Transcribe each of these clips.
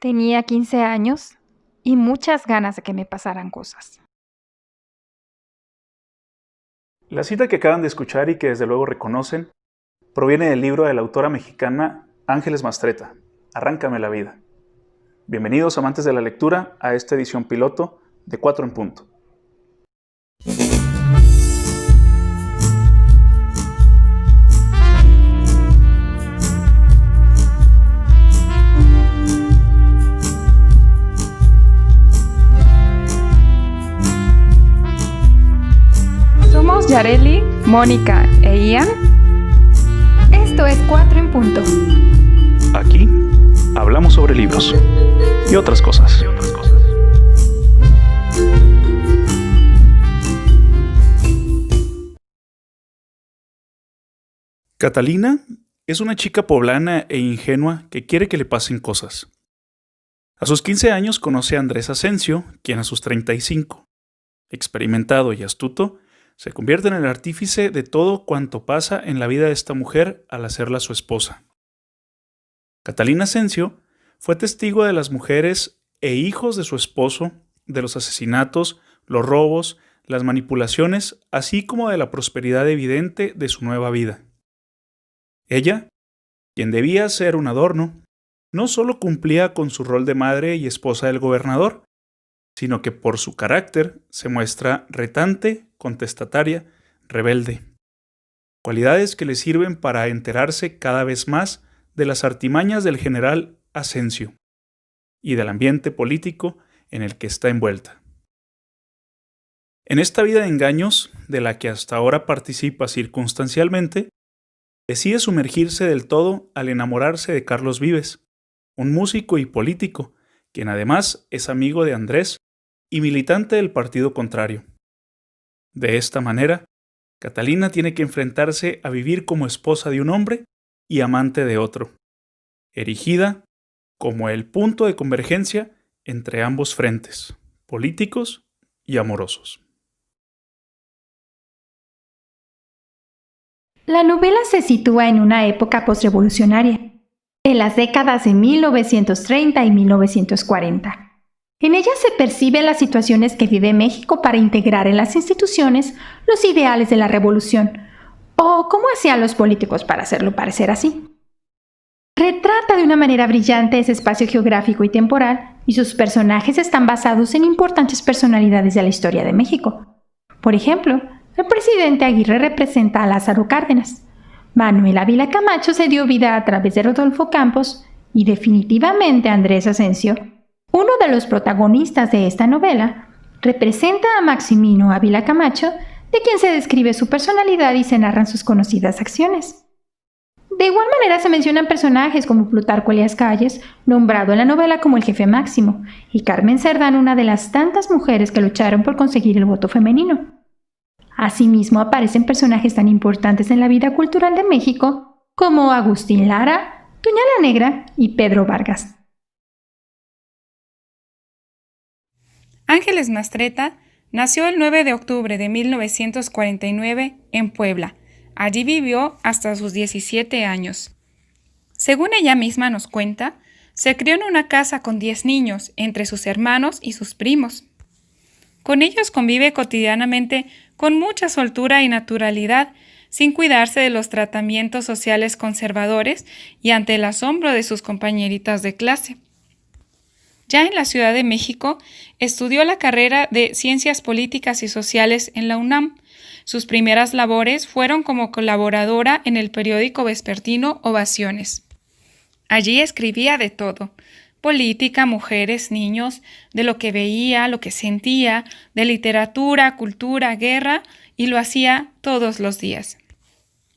Tenía 15 años y muchas ganas de que me pasaran cosas. La cita que acaban de escuchar y que desde luego reconocen proviene del libro de la autora mexicana Ángeles Mastretta, Arráncame la vida. Bienvenidos, amantes de la lectura, a esta edición piloto de 4 en punto. Somos Yareli, Mónica e Ian. Esto es 4 en punto. Aquí hablamos sobre libros y otras cosas. Catalina es una chica poblana e ingenua que quiere que le pasen cosas. A sus 15 años conoce a Andrés Asensio, quien a sus 35, experimentado y astuto, se convierte en el artífice de todo cuanto pasa en la vida de esta mujer al hacerla su esposa. Catalina Asensio fue testigo de las mujeres e hijos de su esposo, de los asesinatos, los robos, las manipulaciones, así como de la prosperidad evidente de su nueva vida. Ella, quien debía ser un adorno, no solo cumplía con su rol de madre y esposa del gobernador, sino que por su carácter se muestra retante, contestataria, rebelde. Cualidades que le sirven para enterarse cada vez más de las artimañas del general Asensio y del ambiente político en el que está envuelta. En esta vida de engaños, de la que hasta ahora participa circunstancialmente, decide sumergirse del todo al enamorarse de Carlos Vives, un músico y político, quien además es amigo de Andrés y militante del partido contrario. De esta manera, Catalina tiene que enfrentarse a vivir como esposa de un hombre y amante de otro, erigida como el punto de convergencia entre ambos frentes, políticos y amorosos. La novela se sitúa en una época postrevolucionaria, en las décadas de 1930 y 1940. En ella se perciben las situaciones que vive México para integrar en las instituciones los ideales de la revolución, o cómo hacían los políticos para hacerlo parecer así. Retrata de una manera brillante ese espacio geográfico y temporal, y sus personajes están basados en importantes personalidades de la historia de México. Por ejemplo, el presidente Aguirre representa a Lázaro Cárdenas. Manuel Ávila Camacho se dio vida a través de Rodolfo Campos y definitivamente Andrés Asensio, uno de los protagonistas de esta novela, representa a Maximino Ávila Camacho, de quien se describe su personalidad y se narran sus conocidas acciones. De igual manera se mencionan personajes como Plutarco Elías Calles, nombrado en la novela como el jefe máximo, y Carmen Cerdán, una de las tantas mujeres que lucharon por conseguir el voto femenino. Asimismo aparecen personajes tan importantes en la vida cultural de México como Agustín Lara, Doña la Negra y Pedro Vargas. Ángeles Mastretta nació el 9 de octubre de 1949 en Puebla. Allí vivió hasta sus 17 años. Según ella misma nos cuenta, se crió en una casa con 10 niños, entre sus hermanos y sus primos. Con ellos convive cotidianamente con mucha soltura y naturalidad, sin cuidarse de los tratamientos sociales conservadores y ante el asombro de sus compañeritas de clase. Ya en la Ciudad de México, estudió la carrera de Ciencias Políticas y Sociales en la UNAM. Sus primeras labores fueron como colaboradora en el periódico vespertino Ovaciones. Allí escribía de todo: política, mujeres, niños, de lo que veía, lo que sentía, de literatura, cultura, guerra, y lo hacía todos los días.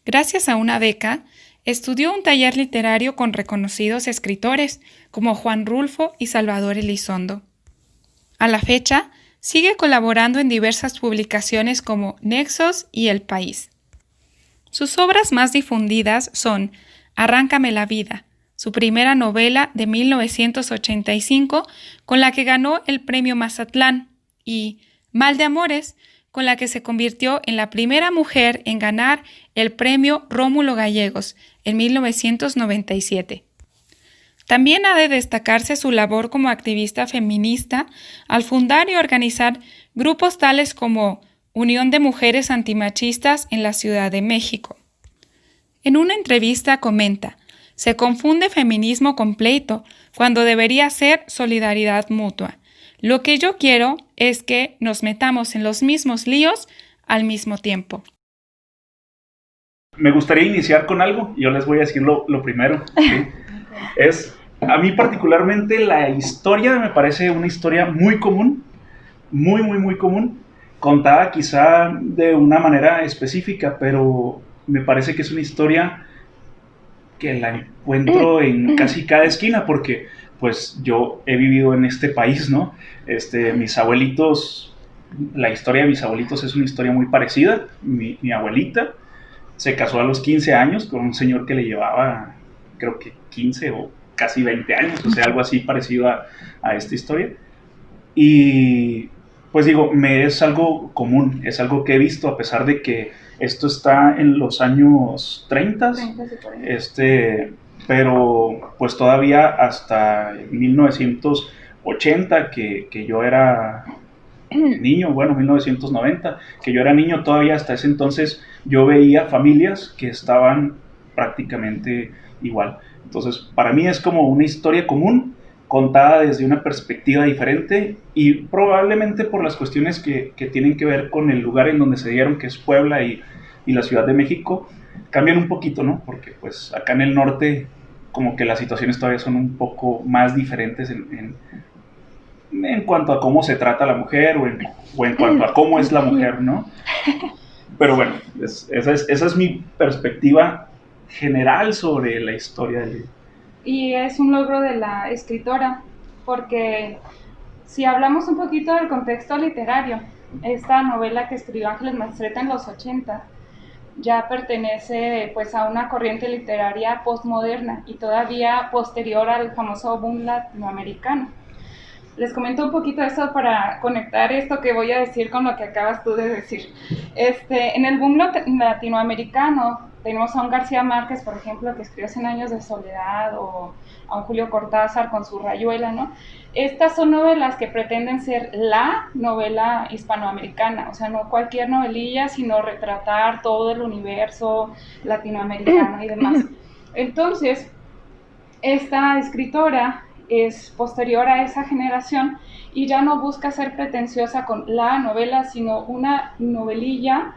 Gracias a una beca, estudió un taller literario con reconocidos escritores como Juan Rulfo y Salvador Elizondo. A la fecha, sigue colaborando en diversas publicaciones como Nexos y El País. Sus obras más difundidas son Arráncame la vida, su primera novela de 1985, con la que ganó el Premio Mazatlán, y Mal de Amores, con la que se convirtió en la primera mujer en ganar el Premio Rómulo Gallegos en 1997. También ha de destacarse su labor como activista feminista al fundar y organizar grupos tales como Unión de Mujeres Antimachistas en la Ciudad de México. En una entrevista comenta: se confunde feminismo con pleito cuando debería ser solidaridad mutua. Lo que yo quiero es que nos metamos en los mismos líos al mismo tiempo. Me gustaría iniciar con algo, yo les voy a decir lo primero, ¿sí? A mí particularmente la historia me parece una historia muy común, muy común, contada quizá de una manera específica, pero me parece que es una historia que la encuentro en casi cada esquina, porque pues yo he vivido en este país, ¿no? Mis abuelitos, la historia de mis abuelitos es una historia muy parecida. Mi abuelita se casó a los 15 años con un señor que le llevaba, creo que 15 o casi 20 años, o sea, algo así parecido a esta historia. Y pues digo, me es algo común, es algo que he visto, a pesar de que esto está en los años 30, pero pues todavía hasta 1980, que yo era niño, bueno, 1990, que yo era niño, todavía hasta ese entonces yo veía familias que estaban prácticamente igual. Entonces, para mí es como una historia común, contada desde una perspectiva diferente, y probablemente por las cuestiones que tienen que ver con el lugar en donde se dieron, que es Puebla y la Ciudad de México, cambian un poquito, ¿no? Porque pues acá en el norte como que las situaciones todavía son un poco más diferentes en cuanto a cómo se trata a la mujer o en cuanto a cómo es la mujer, ¿no? Pero bueno, esa es mi perspectiva general sobre la historia del libro. Y es un logro de la escritora, porque si hablamos un poquito del contexto literario, esta novela que escribió Ángeles Mastretta en los 80 ya pertenece pues a una corriente literaria postmoderna y todavía posterior al famoso boom latinoamericano. Les comento un poquito eso para conectar esto que voy a decir con lo que acabas tú de decir. En el boom latinoamericano tenemos a un García Márquez, por ejemplo, que escribió 100 años de soledad, o a un Julio Cortázar con su Rayuela, ¿no? Estas son novelas que pretenden ser la novela hispanoamericana, o sea, no cualquier novelilla, sino retratar todo el universo latinoamericano y demás. Entonces, esta escritora es posterior a esa generación y ya no busca ser pretenciosa con la novela, sino una novelilla,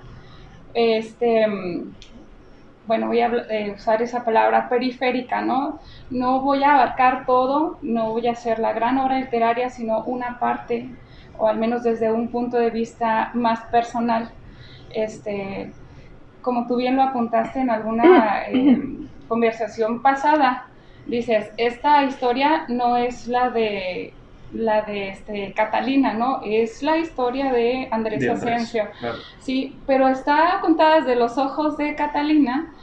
bueno, voy a usar esa palabra, periférica, ¿no? No voy a abarcar todo, no voy a hacer la gran obra literaria, sino una parte, o al menos desde un punto de vista más personal. Como tú bien lo apuntaste en alguna conversación pasada, dices, esta historia no es la de Catalina, ¿no? Es la historia de Andrés Asencio. Claro. Sí, pero está contada desde los ojos de Catalina.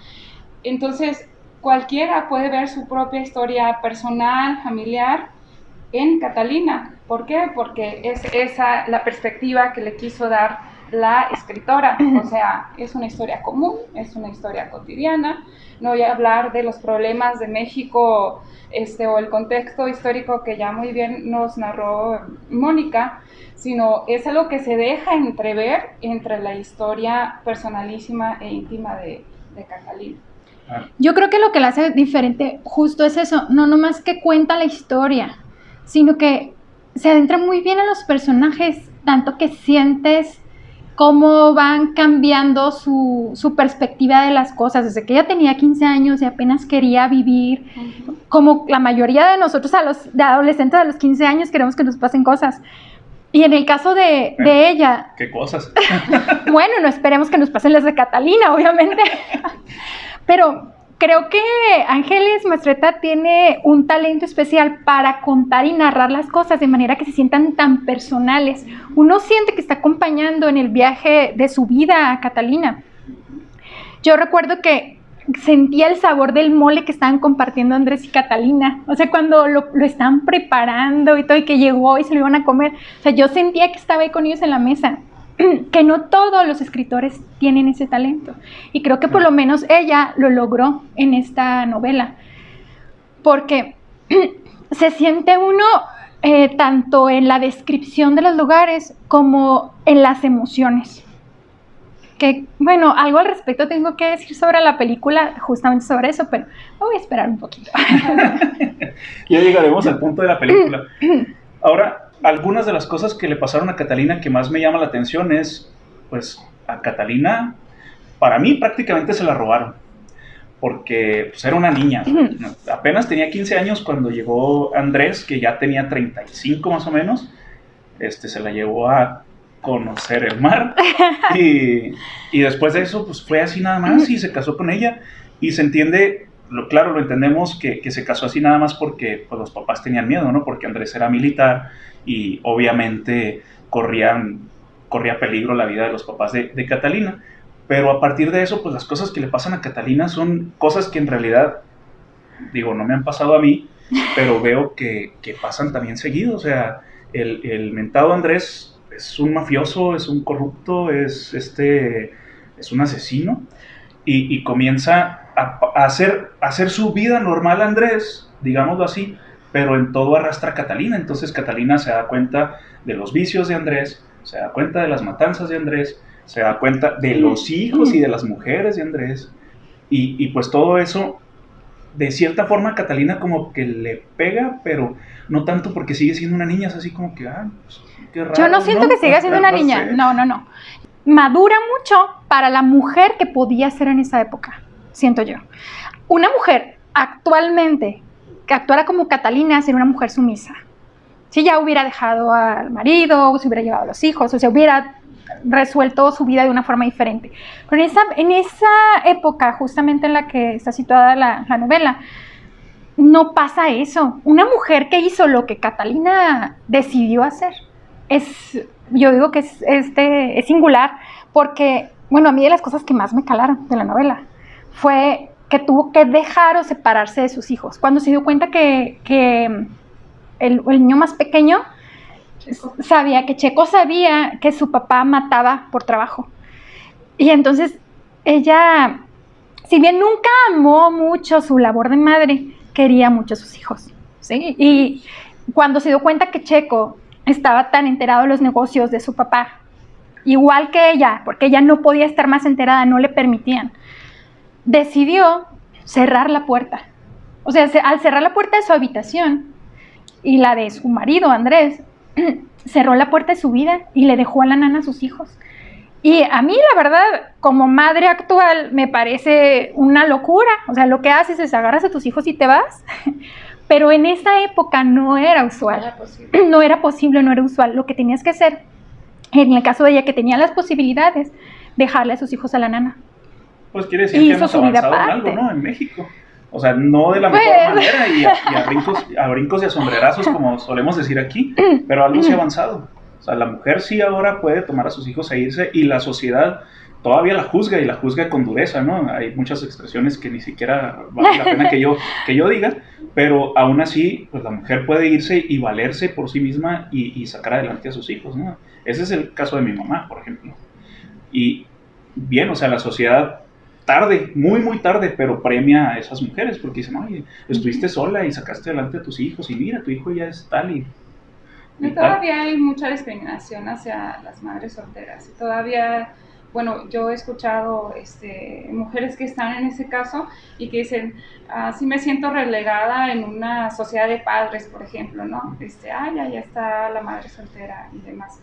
Entonces, cualquiera puede ver su propia historia personal, familiar, en Catalina. ¿Por qué? Porque es esa la perspectiva que le quiso dar la escritora. O sea, es una historia común, es una historia cotidiana. No voy a hablar de los problemas de México o el contexto histórico que ya muy bien nos narró Mónica, sino es algo que se deja entrever entre la historia personalísima e íntima de Catalina. Yo creo que lo que la hace diferente justo es eso, no nomás que cuenta la historia, sino que se adentra muy bien en los personajes, tanto que sientes cómo van cambiando su perspectiva de las cosas, desde que ella tenía 15 años y apenas quería vivir, como la mayoría de nosotros de adolescentes a los 15 años queremos que nos pasen cosas. Y en el caso de ella... ¿Qué cosas? Bueno, no esperemos que nos pasen las de Catalina, obviamente. Pero creo que Ángeles Mastretta tiene un talento especial para contar y narrar las cosas de manera que se sientan tan personales. Uno siente que está acompañando en el viaje de su vida a Catalina. Yo recuerdo que sentía el sabor del mole que estaban compartiendo Andrés y Catalina. O sea, cuando lo estaban preparando y todo, y que llegó y se lo iban a comer. O sea, yo sentía que estaba ahí con ellos en la mesa. Que no todos los escritores tienen ese talento. Y creo que por lo menos ella lo logró en esta novela. Porque se siente uno tanto en la descripción de los lugares como en las emociones. Que, bueno, algo al respecto tengo que decir sobre la película, justamente sobre eso, pero voy a esperar un poquito. Ya llegaremos al punto de la película. Ahora, algunas de las cosas que le pasaron a Catalina que más me llama la atención es, pues, a Catalina, para mí prácticamente se la robaron, porque pues, era una niña. Apenas tenía 15 años cuando llegó Andrés, que ya tenía 35 más o menos, se la llevó a conocer el mar y después de eso pues fue así nada más y se casó con ella y se entiende, claro, lo entendemos que se casó así nada más porque pues, los papás tenían miedo, ¿no? Porque Andrés era militar y obviamente corría peligro la vida de los papás de Catalina, pero a partir de eso pues las cosas que le pasan a Catalina son cosas que en realidad, digo, no me han pasado a mí, pero veo que pasan también seguido. O sea, el mentado Andrés es un mafioso, es un corrupto, es un asesino y comienza a hacer su vida normal Andrés, digámoslo así, pero en todo arrastra a Catalina. Entonces Catalina se da cuenta de los vicios de Andrés, se da cuenta de las matanzas de Andrés, se da cuenta de los hijos y de las mujeres de Andrés y pues todo eso de cierta forma Catalina como que le pega, pero no tanto porque sigue siendo una niña, es así como que, pues, qué raro. Yo no siento que siga siendo una niña, no. Madura mucho para la mujer que podía ser en esa época, siento yo. Una mujer actualmente que actuara como Catalina sería una mujer sumisa. Si ya hubiera dejado al marido, o se hubiera llevado a los hijos, o se hubiera resuelto su vida de una forma diferente. Pero en esa época, justamente en la que está situada la novela, no pasa eso. Una mujer que hizo lo que Catalina decidió hacer, yo digo que es singular, porque, bueno, a mí de las cosas que más me calaron de la novela fue que tuvo que dejar o separarse de sus hijos. Cuando se dio cuenta que el niño más pequeño Checo sabía que su papá mataba por trabajo. Y entonces ella, si bien nunca amó mucho su labor de madre, quería mucho a sus hijos, ¿sí? Y cuando se dio cuenta que Checo estaba tan enterado de los negocios de su papá, igual que ella, porque ella no podía estar más enterada, no le permitían, decidió cerrar la puerta. O sea, al cerrar la puerta de su habitación y la de su marido, Andrés, cerró la puerta de su vida y le dejó a la nana a sus hijos. Y a mí, la verdad, como madre actual, me parece una locura. O sea, lo que haces es agarras a tus hijos y te vas. Pero en esa época no era usual. No era posible, no era usual. Lo que tenías que hacer, en el caso de ella, que tenía las posibilidades, dejarle a sus hijos a la nana. Pues quiere decir que hemos avanzado en algo, ¿no? En México. O sea, no de la mejor manera y a brincos y a sombrerazos, como solemos decir aquí, pero algo sí ha avanzado. O sea, la mujer sí ahora puede tomar a sus hijos e irse y la sociedad todavía la juzga y la juzga con dureza, ¿no? Hay muchas expresiones que ni siquiera vale la pena que yo diga, pero aún así, pues la mujer puede irse y valerse por sí misma y sacar adelante a sus hijos, ¿no? Ese es el caso de mi mamá, por ejemplo. Y bien, o sea, la sociedad tarde, muy muy tarde, pero premia a esas mujeres porque dicen, oye, estuviste sola y sacaste adelante a tus hijos y mira, tu hijo ya es tal y todavía hay mucha discriminación hacia las madres solteras y todavía, bueno, yo he escuchado mujeres que están en ese caso y que dicen, sí me siento relegada en una sociedad de padres, por ejemplo, ¿no? Ya está la madre soltera y demás.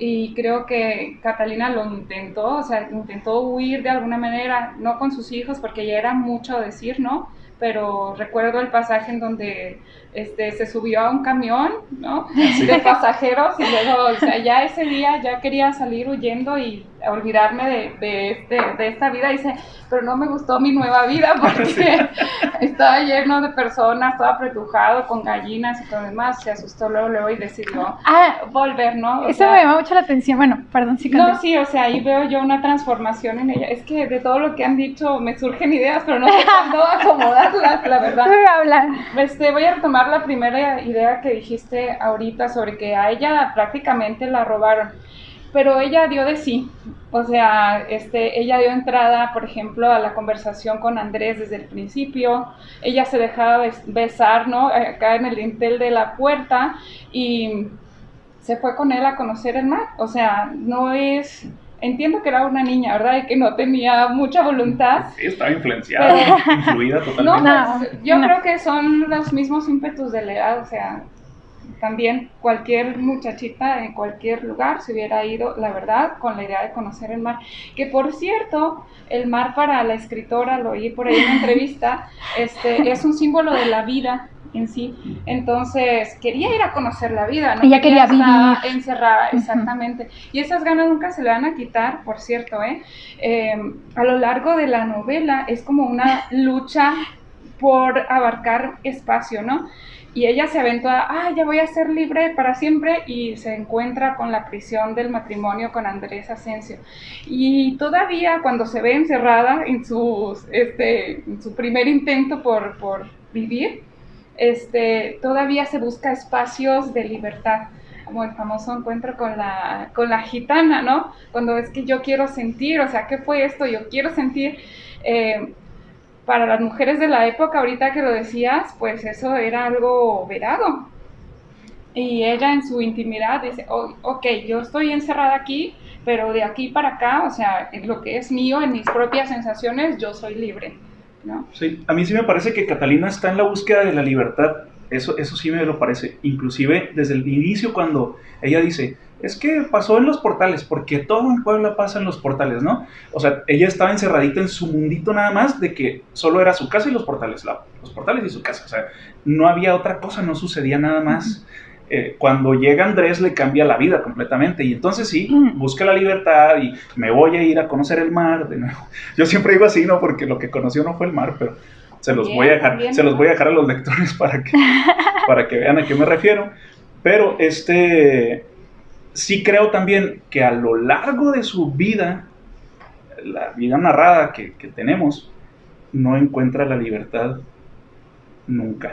Y creo que Catalina lo intentó, o sea, intentó huir de alguna manera, no con sus hijos, porque ya era mucho decir, ¿no? Pero recuerdo el pasaje en donde se subió a un camión, ¿no? Sí. De pasajeros y luego, o sea, ya ese día ya quería salir huyendo y olvidarme de esta vida. Dice, pero no me gustó mi nueva vida porque sí. Estaba lleno de personas, estaba apretujado con gallinas y todo demás. Se asustó luego y decidió volver, ¿no? Eso me llama mucho la atención. Bueno, perdón, sí. No, sí, o sea, ahí veo yo una transformación en ella. Es que de todo lo que han dicho me surgen ideas, pero no sé cuándo acomodarlas, la verdad. Voy a retomar la primera idea que dijiste ahorita sobre que a ella prácticamente la robaron. pero ella dio de sí. O sea, ella dio entrada, por ejemplo, a la conversación con Andrés desde el principio. Ella se dejaba besar, ¿no? Acá en el dintel de la puerta, y se fue con él a conocer el mar. O sea, no es... Entiendo que era una niña, ¿verdad? Y que no tenía mucha voluntad. Sí, estaba influenciada, influida totalmente. No, pues, yo creo que son los mismos ímpetus de la edad. O sea, también cualquier muchachita en cualquier lugar se hubiera ido, la verdad, con la idea de conocer el mar. Que por cierto, el mar para la escritora, lo oí por ahí en una entrevista, es un símbolo de la vida en sí. Entonces quería ir a conocer la vida, ¿no? Ella quería vivir encerrada, exactamente. Y esas ganas nunca se le van a quitar, por cierto, a lo largo de la novela es como una lucha por abarcar espacio, ¿no? Y ella se aventó ya voy a ser libre para siempre, y se encuentra con la prisión del matrimonio con Andrés Asensio. Y todavía cuando se ve encerrada en su primer intento por vivir, todavía se busca espacios de libertad, como el famoso encuentro con la gitana, ¿no? Cuando es que yo quiero sentir, o sea, ¿qué fue esto? Yo quiero sentir. Para las mujeres de la época, ahorita que lo decías, pues eso era algo vedado. Y ella en su intimidad dice, ok, yo estoy encerrada aquí, pero de aquí para acá, o sea, en lo que es mío, en mis propias sensaciones, yo soy libre, ¿no? Sí, a mí sí me parece que Catalina está en la búsqueda de la libertad. Eso sí me lo parece. Inclusive desde el inicio, cuando ella dice, es que pasó en los portales, porque todo en Puebla pasa en los portales, ¿no? O sea, ella estaba encerradita en su mundito nada más, de que solo era su casa y los portales y su casa. O sea, no había otra cosa, no sucedía nada más. Cuando llega Andrés le cambia la vida completamente, y entonces sí, busca la libertad y me voy a ir a conocer el mar de nuevo. Yo siempre digo así, ¿no? Porque lo que conoció no fue el mar, pero se los voy a dejar a los lectores para que vean a qué me refiero. Pero sí creo también que a lo largo de su vida, la vida narrada que tenemos, no encuentra la libertad nunca.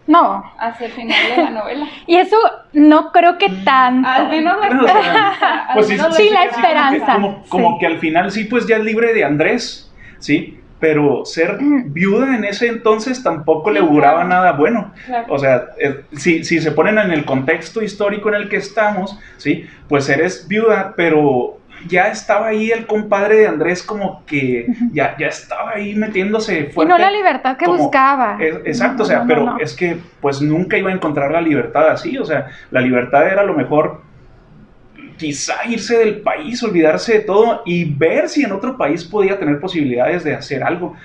No. Hacia el final de la novela. Y eso no creo que tanto. Al menos la esperanza. Pues sí, la esperanza. Como que al final sí, pues ya es libre de Andrés, ¿sí? Pero ser viuda en ese entonces tampoco le auguraba nada bueno. Claro. O sea, si se ponen en el contexto histórico en el que estamos, ¿sí? Pues eres viuda, pero ya estaba ahí el compadre de Andrés, como que ya estaba ahí metiéndose fuerte. Y no la libertad que buscaba. Exacto, o sea, pero es que pues nunca iba a encontrar la libertad así. O sea, la libertad era a lo mejor quizá irse del país, olvidarse de todo y ver si en otro país podía tener posibilidades de hacer algo.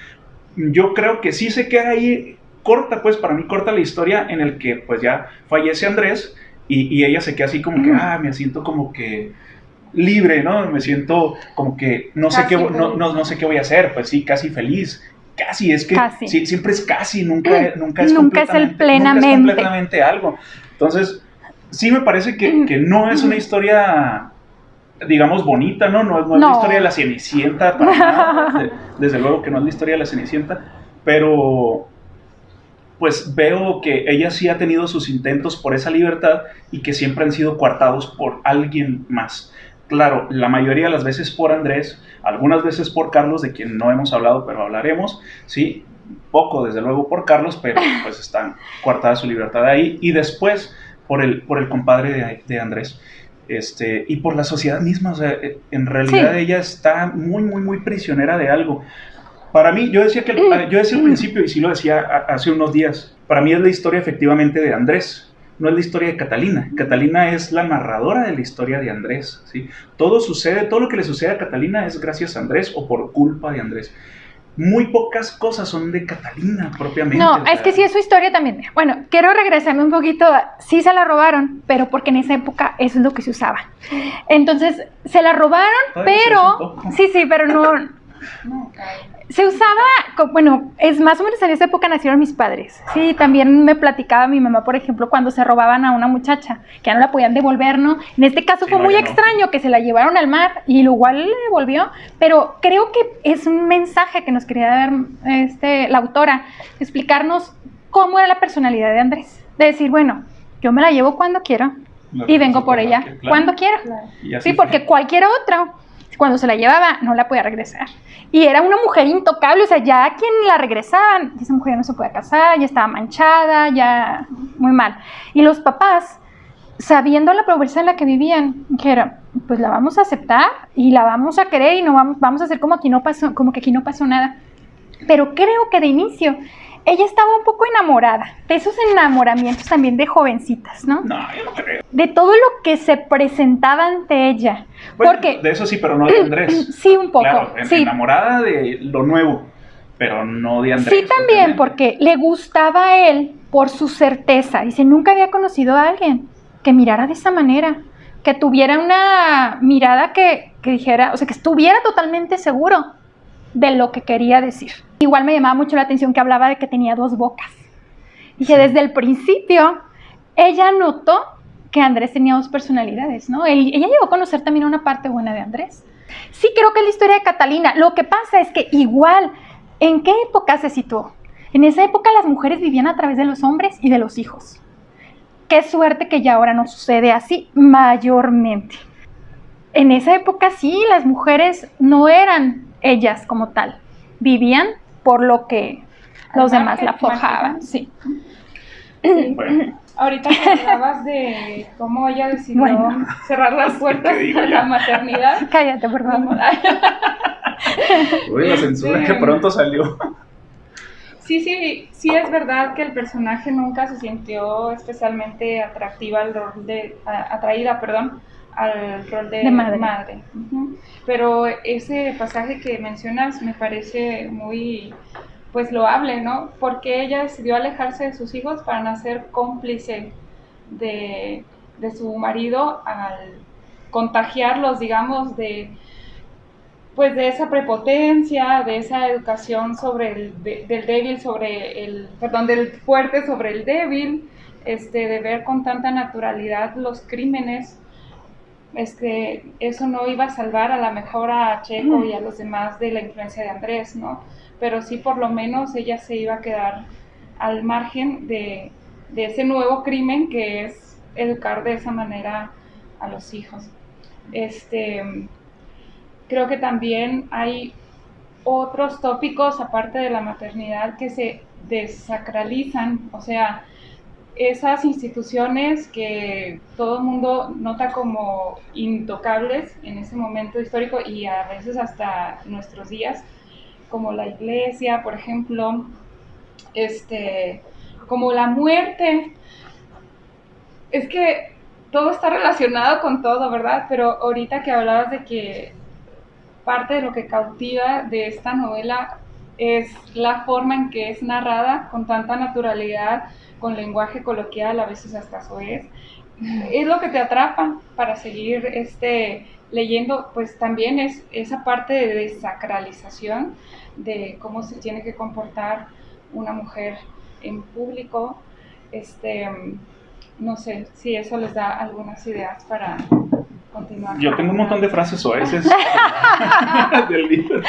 Yo creo que sí se queda ahí corta, pues para mí corta la historia en el que pues ya fallece Andrés y ella se queda así como que, me siento como que libre, ¿no? Me siento como que no sé qué voy a hacer, pues sí, casi feliz. Casi, es que casi. Sí, siempre es casi, nunca es completamente algo. Entonces, sí me parece que no es una historia, digamos, bonita, ¿no? No es la historia de la Cenicienta, para nada. Desde luego que no es la historia de la Cenicienta, pero pues veo que ella sí ha tenido sus intentos por esa libertad y que siempre han sido coartados por alguien más. Claro, la mayoría de las veces por Andrés, algunas veces por Carlos, de quien no hemos hablado, pero hablaremos, ¿sí? Poco, desde luego, por Carlos, pero pues están coartadas su libertad ahí. Y después por el compadre de Andrés. Y por la sociedad misma, o sea, en realidad ella está muy, muy, muy prisionera de algo. Para mí, yo decía al principio, y sí lo decía hace unos días, para mí es la historia efectivamente de Andrés, no es la historia de Catalina. Catalina es la narradora de la historia de Andrés, ¿sí? Todo lo que le sucede a Catalina es gracias a Andrés o por culpa de Andrés. Muy pocas cosas son de Catalina propiamente. No, es que sí es su historia también. Bueno, quiero regresarme un poquito. Sí se la robaron, pero porque en esa época eso es lo que se usaba. Entonces, se la robaron, pero... Sí, pero no... Se usaba, bueno, es más o menos en esa época nacieron mis padres. Sí, también me platicaba mi mamá, por ejemplo, cuando se robaban a una muchacha, que ya no la podían devolver, ¿no? En este caso fue muy extraño que se la llevaron al mar y igual le devolvió, pero creo que es un mensaje que nos quería dar la autora, explicarnos cómo era la personalidad de Andrés. De decir, bueno, yo me la llevo cuando quiero. y vengo por ella cuando quiero. Claro. Sí, porque cualquier otro, cuando se la llevaba, no la podía regresar. Y era una mujer intocable, o sea, ya quien la regresaban, esa mujer ya no se podía casar, ya estaba manchada, ya muy mal. Y los papás, sabiendo la pobreza en la que vivían, que era, pues la vamos a aceptar y la vamos a querer y no vamos a hacer como que aquí no pasó nada. Pero creo que de inicio ella estaba un poco enamorada, de esos enamoramientos también de jovencitas, ¿no? No, yo no creo. De todo lo que se presentaba ante ella. Bueno, Porque, de eso sí, pero no de Andrés. sí, un poco. Claro, Sí. enamorada de lo nuevo, pero no de Andrés. Sí, también, porque le gustaba a él por su certeza. Dice, nunca había conocido a alguien que mirara de esa manera, que tuviera una mirada que dijera, o sea, que estuviera totalmente seguro de lo que quería decir. Igual me llamaba mucho la atención que hablaba de que tenía 2 bocas. Y que Sí. desde el principio ella notó que Andrés tenía 2 personalidades, ¿no? Ella llegó a conocer también una parte buena de Andrés. Sí, creo que es la historia de Catalina. Lo que pasa es que igual, ¿en qué época se situó? En esa época las mujeres vivían a través de los hombres y de los hijos. Qué suerte que ya ahora no sucede así mayormente. En esa época sí, las mujeres no eran ellas como tal. Vivían por lo que los Al demás la margen, forjaban. Sí. Bueno, Ahorita que hablabas de cómo ella decidió Bueno. cerrar las puertas ¿Qué digo a ya? la maternidad. Cállate, por favor. uy, la censura que pronto salió. Sí, es verdad que el personaje nunca se sintió especialmente atraída al rol de madre. Ujú. Pero ese pasaje que mencionas me parece muy, pues, loable, ¿no? Porque ella decidió alejarse de sus hijos para no ser cómplice de su marido al contagiarlos, digamos, pues de esa prepotencia, de esa educación del fuerte sobre el débil, de ver con tanta naturalidad los crímenes. Eso no iba a salvar a la mejor a Checo y a los demás de la influencia de Andrés, ¿no? Pero sí, por lo menos ella se iba a quedar al margen de ese nuevo crimen que es educar de esa manera a los hijos. Creo que también hay otros tópicos, aparte de la maternidad, que se desacralizan, o sea, esas instituciones que todo el mundo nota como intocables en ese momento histórico y a veces hasta nuestros días, como la iglesia, por ejemplo, como la muerte. Es que todo está relacionado con todo, ¿verdad? Pero ahorita que hablabas de que parte de lo que cautiva de esta novela es la forma en que es narrada con tanta naturalidad, con lenguaje coloquial, a veces hasta soez. Es lo que te atrapa para seguir leyendo, pues también es esa parte de desacralización de cómo se tiene que comportar una mujer en público. No sé si eso les da algunas ideas para continuar. Yo tengo un montón de frases soeces del libro.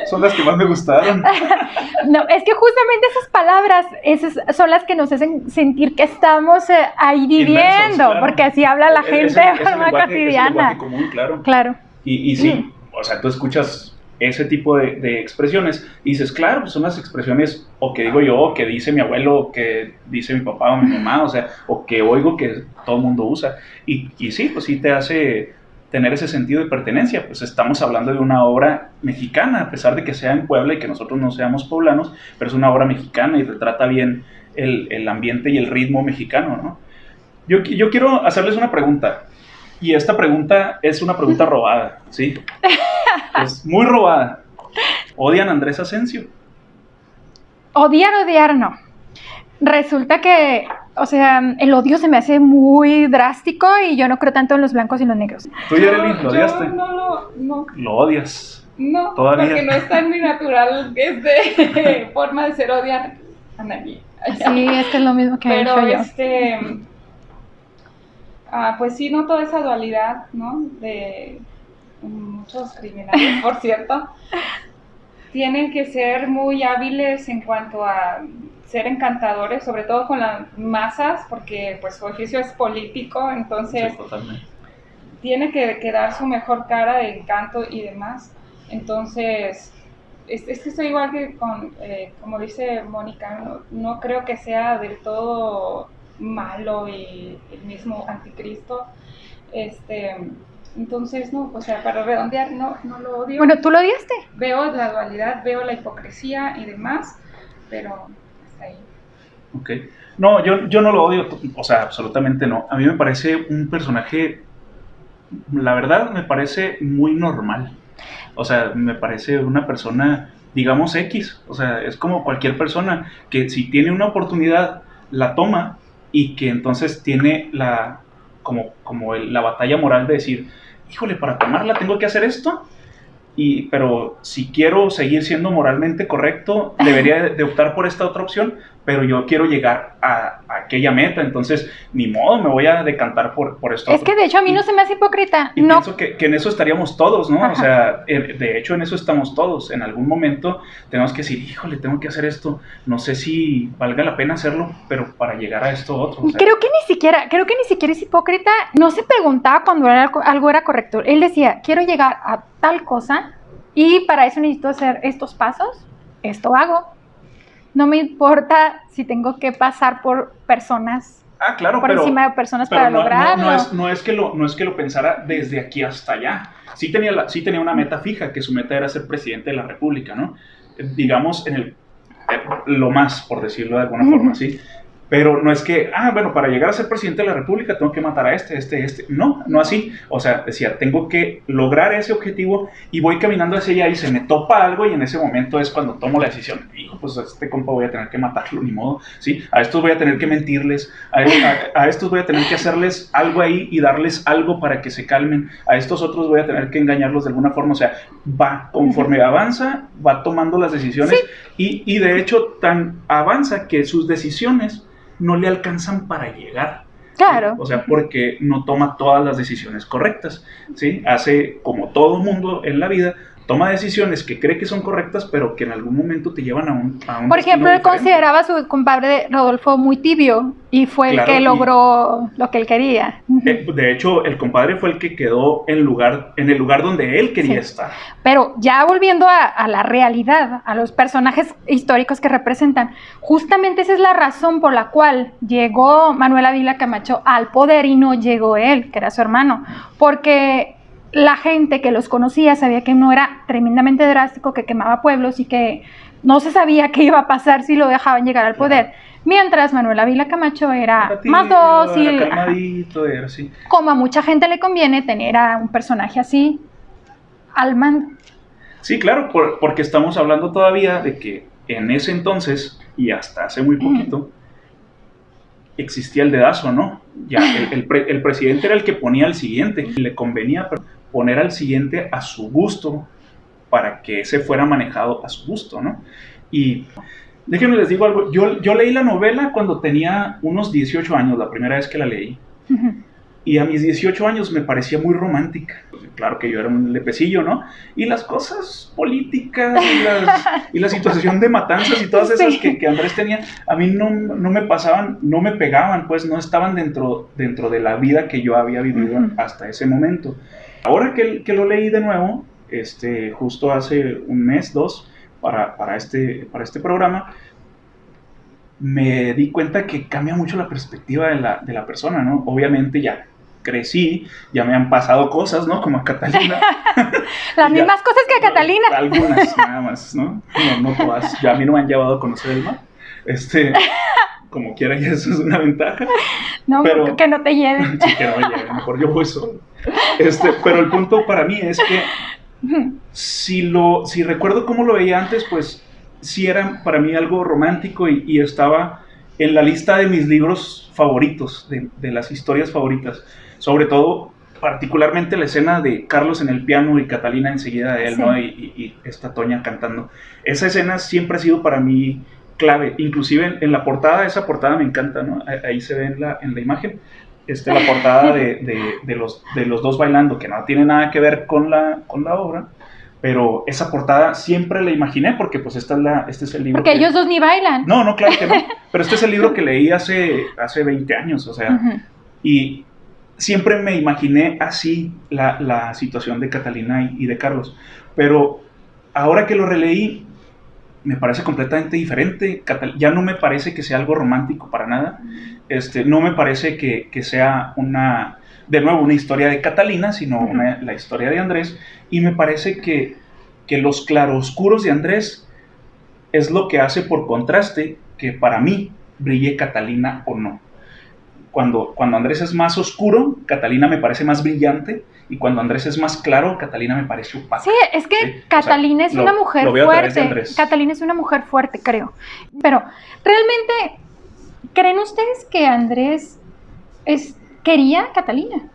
Son las que más me gustaron. No, es que justamente esas palabras, esas son las que nos hacen sentir que estamos ahí viviendo, Inmersos, claro. Porque así habla la gente de forma Es cotidiana. lenguaje común, claro. Claro. Y sí, o sea, tú escuchas ese tipo de expresiones y dices, claro, pues son las expresiones o que digo yo, o que dice mi abuelo, o que dice mi papá o mi mamá, o sea, o que oigo que todo el mundo usa. Y sí, pues sí te hace tener ese sentido de pertenencia. Pues estamos hablando de una obra mexicana, a pesar de que sea en Puebla y que nosotros no seamos poblanos, pero es una obra mexicana y retrata bien el ambiente y el ritmo mexicano, ¿no? Yo quiero hacerles una pregunta. Y esta pregunta es una pregunta robada, ¿sí? Es muy robada. ¿Odian a Andrés Asensio? Odiar no. Resulta que, o sea, el odio se me hace muy drástico y yo no creo tanto en los blancos y los negros. ¿Tú, Yareli, lo odiaste? No, Lo odias. no, Todavía. porque no está en mi natural forma de ser odiar a nadie. Sí, es que es lo mismo que he Pero hecho yo. pues sí noto esa dualidad, ¿no? De muchos criminales, por cierto. Tienen que ser muy hábiles en cuanto a ser encantadores, sobre todo con las masas, porque pues su oficio es político, entonces Sí, totalmente. tiene que dar su mejor cara de encanto y demás. Entonces, es que estoy igual que como dice Mónica, no creo que sea del todo malo y el mismo anticristo. Entonces, no, o sea, para redondear, no lo odio. Bueno, ¿tú lo odiaste? Veo la dualidad, veo la hipocresía y demás, pero hasta ahí. Ok. No, yo no lo odio, o sea, absolutamente no. A mí me parece un personaje, la verdad, me parece muy normal. O sea, me parece una persona, digamos, X. O sea, es como cualquier persona que si tiene una oportunidad, la toma y que entonces tiene la batalla moral de decir, híjole, para tomarla tengo que hacer esto. Pero si quiero seguir siendo moralmente correcto, debería de optar por esta otra opción, pero yo quiero llegar a aquella meta, entonces ni modo, me voy a decantar por esto. Es que de hecho a mí no se me hace hipócrita. Y no. pienso que en eso estaríamos todos, ¿no? Ajá. O sea, de hecho en eso estamos todos. En algún momento tenemos que decir, híjole, tengo que hacer esto, no sé si valga la pena hacerlo, pero para llegar a esto otro. O sea, creo que ni siquiera es hipócrita. No se preguntaba cuando algo era correcto. Él decía, quiero llegar a tal cosa y para eso necesito hacer estos pasos, esto hago. No me importa si tengo que pasar por personas, claro, por encima de personas para lograrlo. No es que lo pensara desde aquí hasta allá. Sí tenía una meta fija, que su meta era ser presidente de la República, ¿no? Digamos, lo más, por decirlo de alguna forma, ¿sí? Pero no es que, bueno, para llegar a ser presidente de la República tengo que matar a este. No así. O sea, decía, tengo que lograr ese objetivo y voy caminando hacia allá y se me topa algo y en ese momento es cuando tomo la decisión. Hijo, pues a este compa voy a tener que matarlo, ni modo, ¿sí? A estos voy a tener que mentirles, a estos voy a tener que hacerles algo ahí y darles algo para que se calmen. A estos otros voy a tener que engañarlos de alguna forma. O sea, conforme avanza, va tomando las decisiones. Sí. Y de hecho, tan avanza que sus decisiones no le alcanzan para llegar. Claro. O sea, porque no toma todas las decisiones correctas, ¿sí? Hace como todo mundo en la vida, toma decisiones que cree que son correctas, pero que en algún momento te llevan a un Por ejemplo, él diferente. consideraba a su compadre Rodolfo muy tibio y fue el que logró lo que él quería. De hecho, el compadre fue el que quedó en el lugar donde él quería estar. Pero ya volviendo a la realidad, a los personajes históricos que representan, justamente esa es la razón por la cual llegó Manuel Ávila Camacho al poder y no llegó él, que era su hermano, porque la gente que los conocía sabía que no era tremendamente drástico, que quemaba pueblos y que no se sabía qué iba a pasar si lo dejaban llegar al poder. Mientras Manuel Ávila Camacho era más dócil, era calmadito, era así. Como a mucha gente le conviene tener a un personaje así al mando. Sí, claro, porque estamos hablando todavía de que en ese entonces, y hasta hace muy poquito, existía el dedazo, ¿no? Ya el presidente era el que ponía al siguiente, y le convenía poner al siguiente a su gusto para que ese fuera manejado a su gusto, ¿no? Y déjenme les digo algo, yo leí la novela cuando tenía unos 18 años, la primera vez que la leí, y a mis 18 años me parecía muy romántica. Claro que yo era un lepecillo, ¿no? Y las cosas políticas y la situación de matanzas y todas esas que Andrés tenía, a mí no me pasaban, no me pegaban, pues no estaban dentro de la vida que yo había vivido hasta ese momento. Ahora que lo leí de nuevo, justo hace un mes, 2, para este programa, me di cuenta que cambia mucho la perspectiva de la persona, ¿no? Obviamente ya crecí, ya me han pasado cosas, ¿no? Como a Catalina. Las mismas cosas que a Catalina. Algunas nada más, ¿no? No todas. Ya a mí no me han llevado a conocer el mar. Como quiera, y eso es una ventaja. No, pero que no te lleven. Sí, que no me lleven, mejor yo voy solo. Pero el punto para mí es que si recuerdo cómo lo veía antes, pues sí era para mí algo romántico y estaba en la lista de mis libros favoritos, de las historias favoritas. Sobre todo, particularmente la escena de Carlos en el piano y Catalina enseguida de él, sí, ¿no? Y esta Toña cantando. Esa escena siempre ha sido para mí clave. Inclusive en la portada, esa portada me encanta, ¿no? Ahí se ve en la imagen. La portada de los dos bailando, que no tiene nada que ver con la obra, pero esa portada siempre la imaginé porque pues este es el libro Porque ellos dos ni bailan. No, claro que no, pero este es el libro que leí hace 20 años, o sea, y siempre me imaginé así la situación de Catalina y de Carlos, pero ahora que lo releí, me parece completamente diferente. Ya no me parece que sea algo romántico para nada. No me parece que sea de nuevo una historia de Catalina, sino la historia de Andrés. Y me parece que los claroscuros de Andrés es lo que hace por contraste que para mí brille Catalina o no. Cuando Andrés es más oscuro, Catalina me parece más brillante, y cuando Andrés es más claro, Catalina me parece opaca. Sí, es que Catalina es una mujer fuerte. Catalina es una mujer fuerte, creo. Pero, ¿realmente creen ustedes que Andrés quería a Catalina?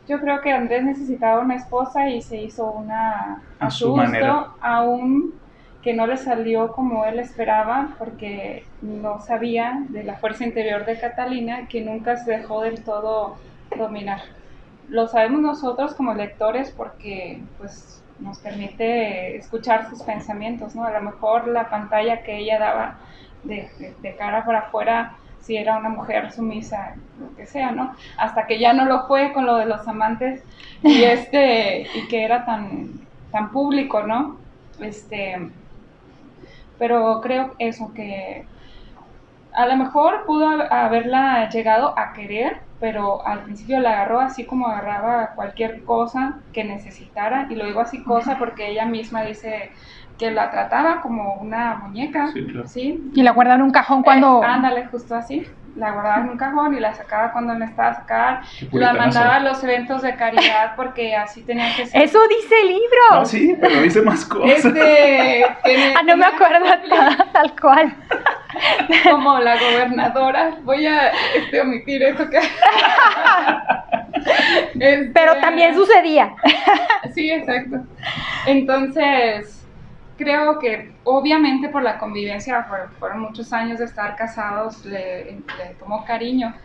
Yo creo que Andrés necesitaba una esposa y se hizo una a su manera. Aún que no le salió como él esperaba, porque no sabía de la fuerza interior de Catalina, que nunca se dejó del todo dominar. Lo sabemos nosotros como lectores porque pues nos permite escuchar sus pensamientos, ¿no? A lo mejor la pantalla que ella daba de cara para afuera, si era una mujer sumisa, lo que sea, ¿no? Hasta que ya no lo fue con lo de los amantes y que era tan público, ¿no? Pero creo eso, que a lo mejor pudo haberla llegado a querer, pero al principio la agarró así como agarraba cualquier cosa que necesitara, y lo digo así cosa porque ella misma dice que la trataba como una muñeca, sí, claro. ¿Sí? Y la guardaba en un cajón cuando... ándale, justo así. La guardaba en un cajón y la sacaba cuando necesitaba sacar. La mandaba a los eventos de caridad porque así tenía que ser. ¡Eso dice el libro! No, sí, pero dice más cosas. No me acuerdo tal cual. Como la gobernadora. Voy a omitir eso que... Pero también sucedía. Sí, exacto. Entonces... creo que obviamente por la convivencia, fueron muchos años de estar casados, le tomó cariño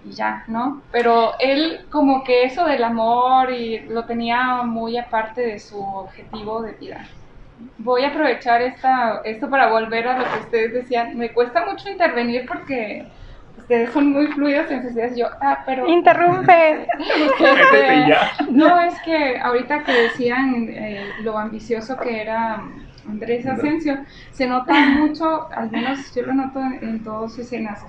y ya, ¿no? Pero él como que eso del amor y lo tenía muy aparte de su objetivo de vida. Voy a aprovechar esto para volver a lo que ustedes decían. Me cuesta mucho intervenir porque ustedes son muy fluidos en sus ideas. Yo, pero... Interrumpe. No, es que ahorita que decían lo ambicioso que era Andrés Asensio, se nota mucho, al menos yo lo noto en todas sus escenas,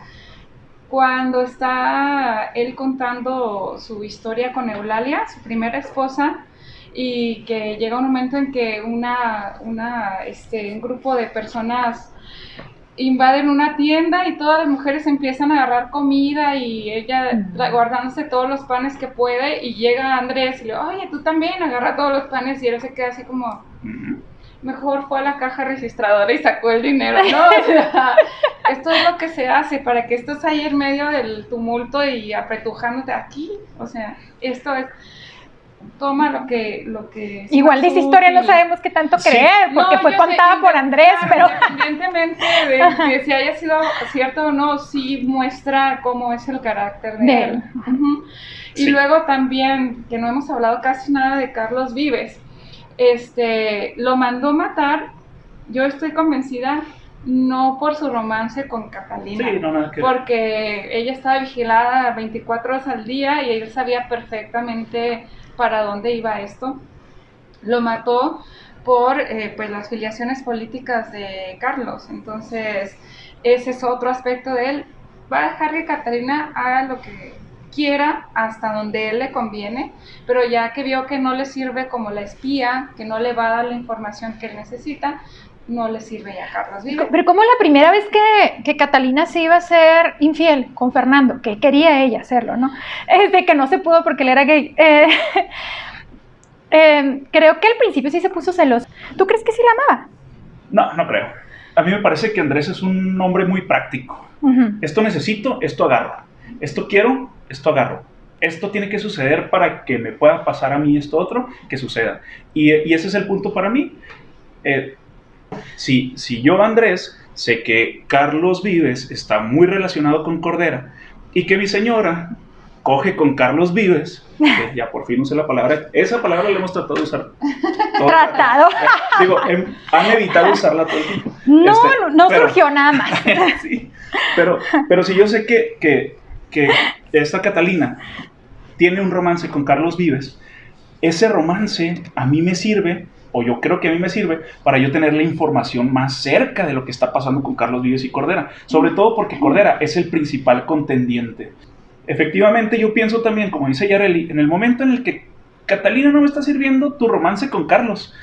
cuando está él contando su historia con Eulalia, su primera esposa, y que llega un momento en que un grupo de personas invaden una tienda y todas las mujeres empiezan a agarrar comida y ella guardándose todos los panes que puede, y llega Andrés y le dice, oye, tú también agarra todos los panes, y él se queda así como, mejor fue a la caja registradora y sacó el dinero, ¿no? O sea, esto es lo que se hace para que estés ahí en medio del tumulto y apretujándote aquí, o sea, esto es... toma lo que igual de esa historia no sabemos qué tanto creer, porque fue contada por Andrés, pero independientemente de que si haya sido cierto o no, sí muestra cómo es el carácter de él. Y luego también, que no hemos hablado casi nada de Carlos Vives, lo mandó matar, yo estoy convencida, no por su romance con Catalina, porque ella estaba vigilada 24 horas al día y él sabía perfectamente para dónde iba esto. Lo mató por pues las filiaciones políticas de Carlos. Entonces ese es otro aspecto de él. Va a dejar que Catalina haga lo que quiera hasta donde él le conviene, pero ya que vio que no le sirve como la espía, que no le va a dar la información que él necesita, no le sirve ya a Carlos Vives. Pero como la primera vez que Catalina se iba a ser infiel con Fernando, que quería ella hacerlo, ¿no? Que no se pudo porque él era gay. Creo que al principio sí se puso celoso. ¿Tú crees que sí la amaba? No creo. A mí me parece que Andrés es un hombre muy práctico. Esto necesito, esto agarro. Esto quiero, esto agarro. Esto tiene que suceder para que me pueda pasar a mí esto otro, que suceda. Y ese es el punto para mí. Si yo, Andrés, sé que Carlos Vives está muy relacionado con Cordera y que mi señora coge con Carlos Vives, que ya por fin usé la palabra, esa palabra la hemos tratado de usar. Tratado. Digo, han evitado usarla todo el tiempo. No surgió nada más. Sí, pero si yo sé que esta Catalina tiene un romance con Carlos Vives, ese romance a mí me sirve, o yo creo que a mí me sirve, para yo tener la información más cerca de lo que está pasando con Carlos Vives y Cordera, sobre todo porque Cordera es el principal contendiente. Efectivamente, yo pienso también, como dice Yareli, en el momento en el que Catalina no me está sirviendo tu romance con Carlos,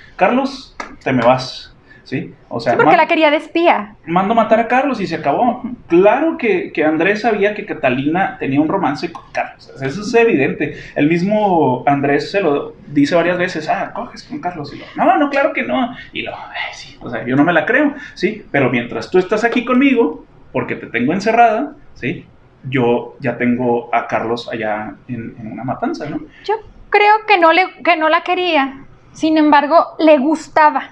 te me vas, ¿sí? O sea, sí, porque la quería de espía. Mando matar a Carlos y se acabó. Claro que Andrés sabía que Catalina tenía un romance con Carlos, eso es evidente. El mismo Andrés se lo dice varias veces, coges con Carlos, y no, claro que no, y sí, o sea, yo no me la creo, ¿sí? Pero mientras tú estás aquí conmigo, porque te tengo encerrada, ¿sí? Yo ya tengo a Carlos allá en una matanza, ¿no? Yo creo que no la quería, sin embargo, le gustaba.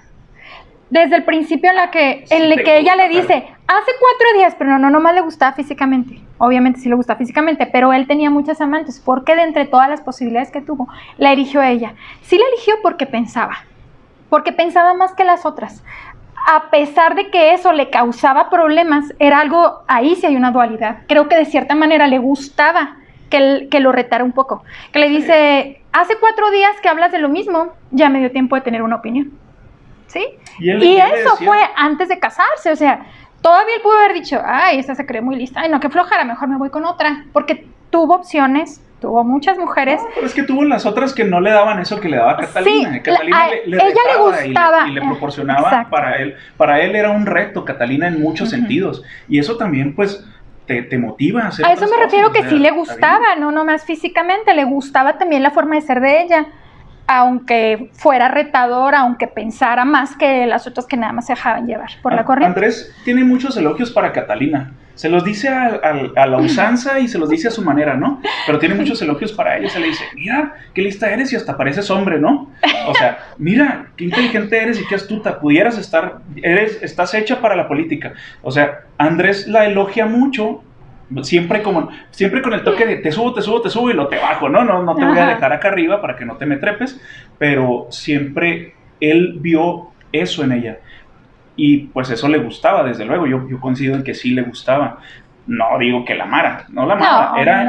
Desde el principio en el que ella le dice, hace 4 días, pero no nomás le gustaba físicamente. Obviamente sí le gustaba físicamente, pero él tenía muchas amantes, porque de entre todas las posibilidades que tuvo, la eligió a ella. Sí la eligió porque pensaba más que las otras. A pesar de que eso le causaba problemas, era algo, ahí sí hay una dualidad. Creo que de cierta manera le gustaba que lo retara un poco. Que le dice, hace 4 días que hablas de lo mismo, ya me dio tiempo de tener una opinión. ¿Sí? Y eso fue antes de casarse, o sea, todavía él pudo haber dicho, esta se cree muy lista, no, qué flojera, mejor me voy con otra, porque tuvo opciones, tuvo muchas mujeres. No, pero es que tuvo las otras que no le daban eso que le daba Catalina. Sí, Catalina ella le gustaba y le proporcionaba. Para él era un reto, Catalina, en muchos sentidos, y eso también, pues, te motiva a hacer. A eso me refiero, que sí le gustaba, no nomás físicamente, le gustaba también la forma de ser de ella, aunque fuera retadora, aunque pensara más que las otras que nada más se dejaban llevar por la corriente. Andrés tiene muchos elogios para Catalina, se los dice a la usanza y se los dice a su manera, ¿no? Pero tiene muchos elogios para ella, se le dice, mira, qué lista eres y hasta pareces hombre, ¿no? O sea, mira, qué inteligente eres y qué astuta, estás hecha para la política. O sea, Andrés la elogia mucho, siempre con el toque de te subo y lo te bajo, no te voy a dejar acá arriba para que no te me trepes, pero siempre él vio eso en ella y pues eso le gustaba, desde luego. Yo coincido en que sí le gustaba, no digo que la amara,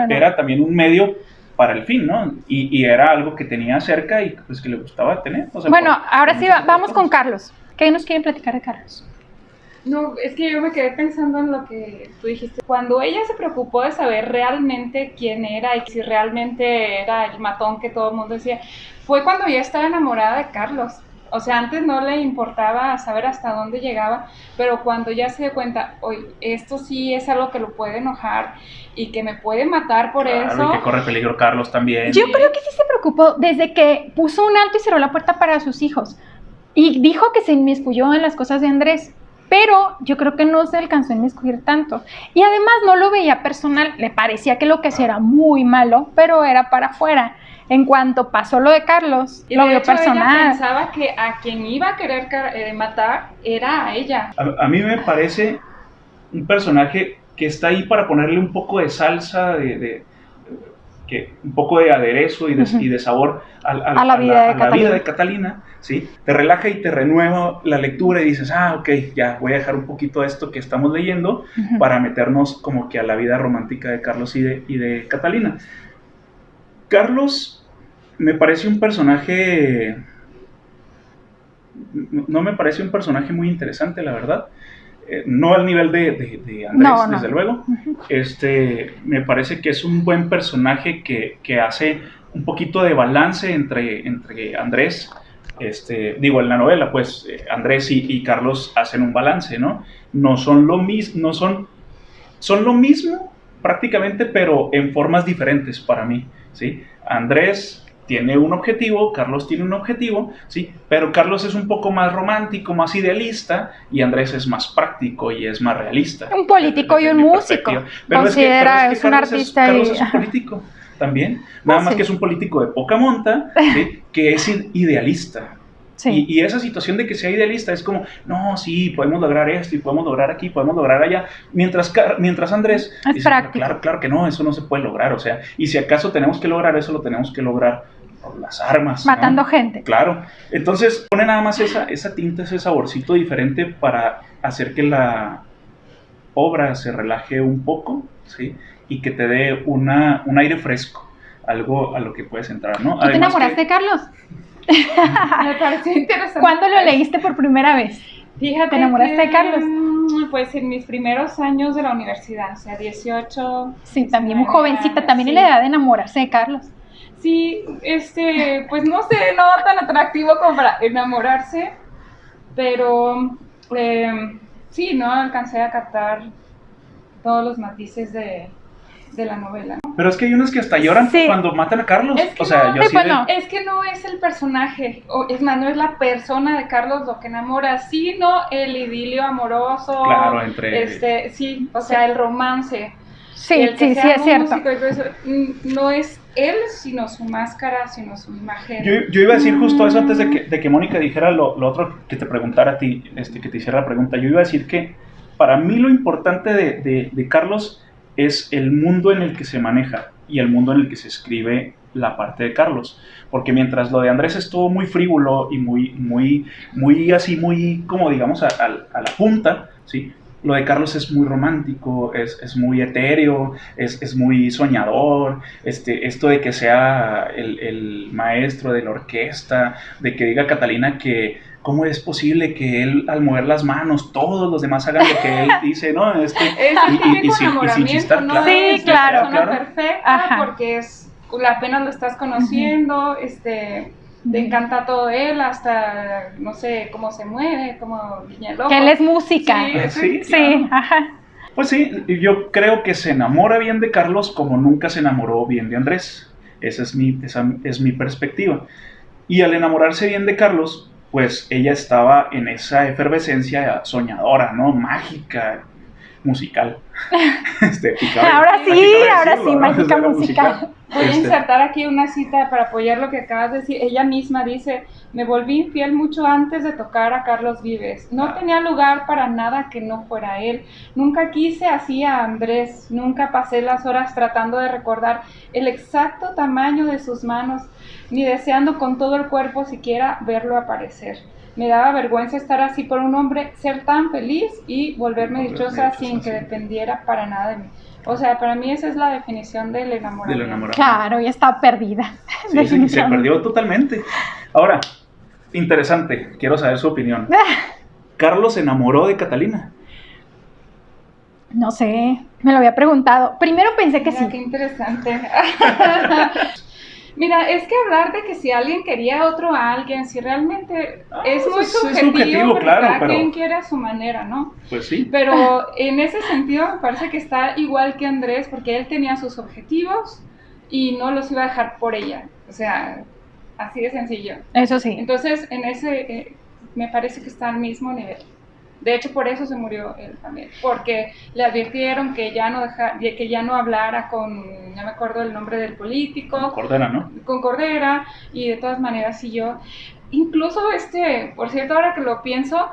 era también un medio para el fin, ¿no? Y era algo que tenía cerca y pues que le gustaba tener. O sea, ahora sí vamos con Carlos. ¿Qué nos quieren platicar de Carlos? No, es que yo me quedé pensando en lo que tú dijiste. Cuando ella se preocupó de saber realmente quién era y si realmente era el matón que todo el mundo decía, fue cuando ya estaba enamorada de Carlos. O sea, antes no le importaba saber hasta dónde llegaba, pero cuando ya se dio cuenta, oye, esto sí es algo que lo puede enojar y que me puede matar por eso. Y que corre peligro Carlos también. Yo creo que sí se preocupó desde que puso un alto y cerró la puerta para sus hijos. Y dijo que se inmiscuyó en las cosas de Andrés. Pero yo creo que no se alcanzó a inmiscuir tanto. Y además no lo veía personal. Le parecía que lo que hacía era muy malo, pero era para afuera. En cuanto pasó lo de Carlos, y lo de vio hecho, personal. Ella pensaba que a quien iba a querer matar era a ella. A mí me parece un personaje que está ahí para ponerle un poco de salsa, un poco de aderezo y de sabor a la vida de Catalina, ¿sí? Te relaja y te renueva la lectura y dices, ok, ya voy a dejar un poquito esto que estamos leyendo para meternos como que a la vida romántica de Carlos y de Catalina. Carlos me parece un personaje, no me parece un personaje muy interesante, la verdad. No al nivel de Andrés, desde luego. Me parece que es un buen personaje que hace un poquito de balance entre Andrés, en la novela, pues Andrés y Carlos hacen un balance, ¿no? No son lo mismo, son lo mismo prácticamente, pero en formas diferentes para mí, ¿sí? Andrés tiene un objetivo, Carlos tiene un objetivo, ¿sí? Pero Carlos es un poco más romántico, más idealista, y Andrés es más práctico y es más realista. Un político y un músico. Considera, es un artista. Carlos es un político también, nada más que es un político de poca monta, ¿sí? Que es idealista. Sí. Y esa situación de que sea idealista es como, no, sí, podemos lograr esto y podemos lograr aquí, podemos lograr allá. Mientras Andrés Es dice, práctico. claro que no, eso no se puede lograr. O sea, y si acaso tenemos que lograr eso, lo tenemos que lograr por las armas. Matando ¿no? gente. Claro. Entonces pone nada más esa tinta, ese saborcito diferente para hacer que la obra se relaje un poco, ¿sí? Y que te dé un aire fresco, algo a lo que puedes entrar, ¿no? ¿Tú te enamoraste de Carlos? Me pareció interesante. ¿Cuándo lo leíste por primera vez? Fíjate ¿Te enamoraste de Carlos? Pues en mis primeros años de la universidad, o sea, 18. Sí, también muy 19 jovencita, años, también en sí. la edad de enamorarse de Carlos. Sí, pues no sé, no tan atractivo como para enamorarse, pero sí, no alcancé a captar todos los matices de la novela, ¿no? Pero es que hay unos que hasta lloran Sí. cuando matan a Carlos. Es que o sea, no, yo sí, así pues de- no. Es que no es el personaje, o es más, no es la persona de Carlos lo que enamora, sino el idilio amoroso. Claro, entre... Sí, o sea, el romance. Sí, El que sí, sí, sea es cierto. músico y todo eso, no es él, sino su máscara, sino su imagen. Yo iba a decir justo eso antes de que Mónica dijera lo otro que te preguntara a ti, que te hiciera la pregunta. Yo iba a decir que para mí lo importante de Carlos es el mundo en el que se maneja y el mundo en el que se escribe la parte de Carlos. Porque mientras lo de Andrés estuvo muy frívolo y muy así, muy como digamos a la punta, ¿sí? Lo de Carlos es muy romántico, es muy etéreo, es muy soñador, esto de que sea el maestro de la orquesta, de que diga Catalina que cómo es posible que él al mover las manos todos los demás hagan lo que él dice, ¿no? Es el típico enamoramiento, chistar, ¿no? Sí, Es la claro. persona perfecta, Ajá. porque apenas lo estás conociendo, te encanta todo él, hasta, no sé, cómo se mueve, cómo guiña el ojo. Que él es música. Sí, Sí, Sí, ajá. Pues sí, yo creo que se enamora bien de Carlos como nunca se enamoró bien de Andrés. Esa es mi perspectiva. Y al enamorarse bien de Carlos, pues ella estaba en esa efervescencia soñadora, ¿no? Mágica, musical. Ahora sí, decirlo, ¿no? mágica Era musical. Voy a insertar aquí una cita para apoyar lo que acabas de decir. Ella misma dice, me volví infiel mucho antes de tocar a Carlos Vives. No tenía lugar para nada que no fuera él. Nunca quise así a Andrés. Nunca pasé las horas tratando de recordar el exacto tamaño de sus manos, ni deseando con todo el cuerpo siquiera verlo aparecer. Me daba vergüenza estar así por un hombre, ser tan feliz y volverme dichosa sin que dependiera para nada de mí. O sea, para mí esa es la definición del enamoramiento. Claro, ya está perdida. Sí, se perdió totalmente. Ahora, interesante, quiero saber su opinión. ¿Carlos se enamoró de Catalina? No sé, me lo había preguntado. Primero pensé que Mira, sí. qué interesante. Mira, es que hablar de que si alguien quería a otro a alguien, si realmente es muy es subjetivo, subjetivo, porque claro, cada pero- quien quiere a su manera, ¿no? Pues sí. Pero en ese sentido me parece que está igual que Andrés, porque él tenía sus objetivos y no los iba a dejar por ella. O sea, así de sencillo. Eso sí. Entonces, en ese me parece que está al mismo nivel. De hecho, por eso se murió él también, porque le advirtieron que ya no hablara no me acuerdo el nombre del político, Cordera, ¿no? con Cordera, y de todas maneras siguió. Incluso por cierto, ahora que lo pienso,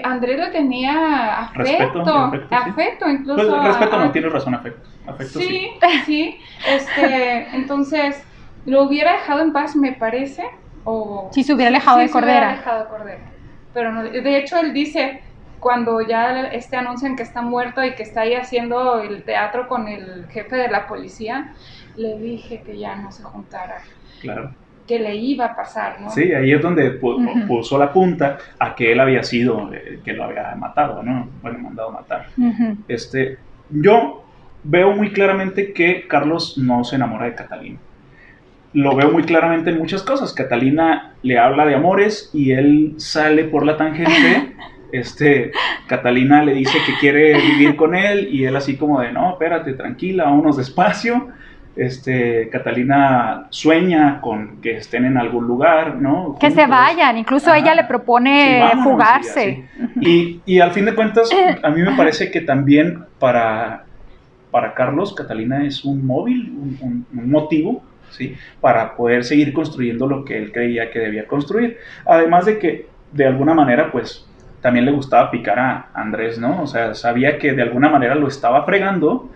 Andrés le tenía afecto, Respeto, sí. incluso. Pues respeto no, tienes razón, afecto sí. Sí, entonces lo hubiera dejado en paz, me parece, o Si se hubiera alejado de se hubiera Cordera. alejado de Cordera. Pero no, de hecho él dice, cuando ya anuncian que está muerto y que está ahí haciendo el teatro con el jefe de la policía, le dije que ya no se juntara, Claro. que le iba a pasar, ¿no? Sí, ahí es donde puso la punta a que él había sido, que lo había matado, ¿no? Bueno, mandado a matar. Ujú. Yo veo muy claramente que Carlos no se enamora de Catalina. Lo veo muy claramente en muchas cosas. Catalina le habla de amores y él sale por la tangente. Catalina le dice que quiere vivir con él y él así como de, no, espérate, tranquila, vámonos despacio. Catalina sueña con que estén en algún lugar, ¿no? Que se Juntos. vayan, incluso ella le propone Sí, vámonos, fugarse. Y al fin de cuentas, a mí me parece que también para Carlos, Catalina es un móvil, un motivo ¿sí? Para poder seguir construyendo lo que él creía que debía construir. Además de que, de alguna manera, pues, también le gustaba picar a Andrés, ¿no? O sea, sabía que de alguna manera lo estaba fregando,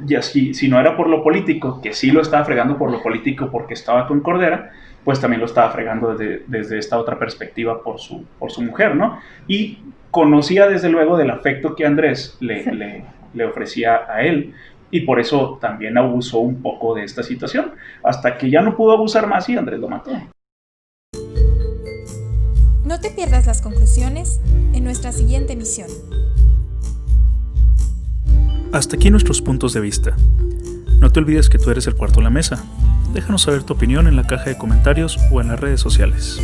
y así, si no era por lo político, que sí lo estaba fregando por lo político porque estaba con Cordera, pues también lo estaba fregando desde esta otra perspectiva por su mujer, ¿no? Y conocía desde luego del afecto que Andrés le ofrecía a él, y por eso también abusó un poco de esta situación, hasta que ya no pudo abusar más y Andrés lo mató. No te pierdas las conclusiones en nuestra siguiente emisión. Hasta aquí nuestros puntos de vista. No te olvides que tú eres el cuarto de la mesa. Déjanos saber tu opinión en la caja de comentarios o en las redes sociales.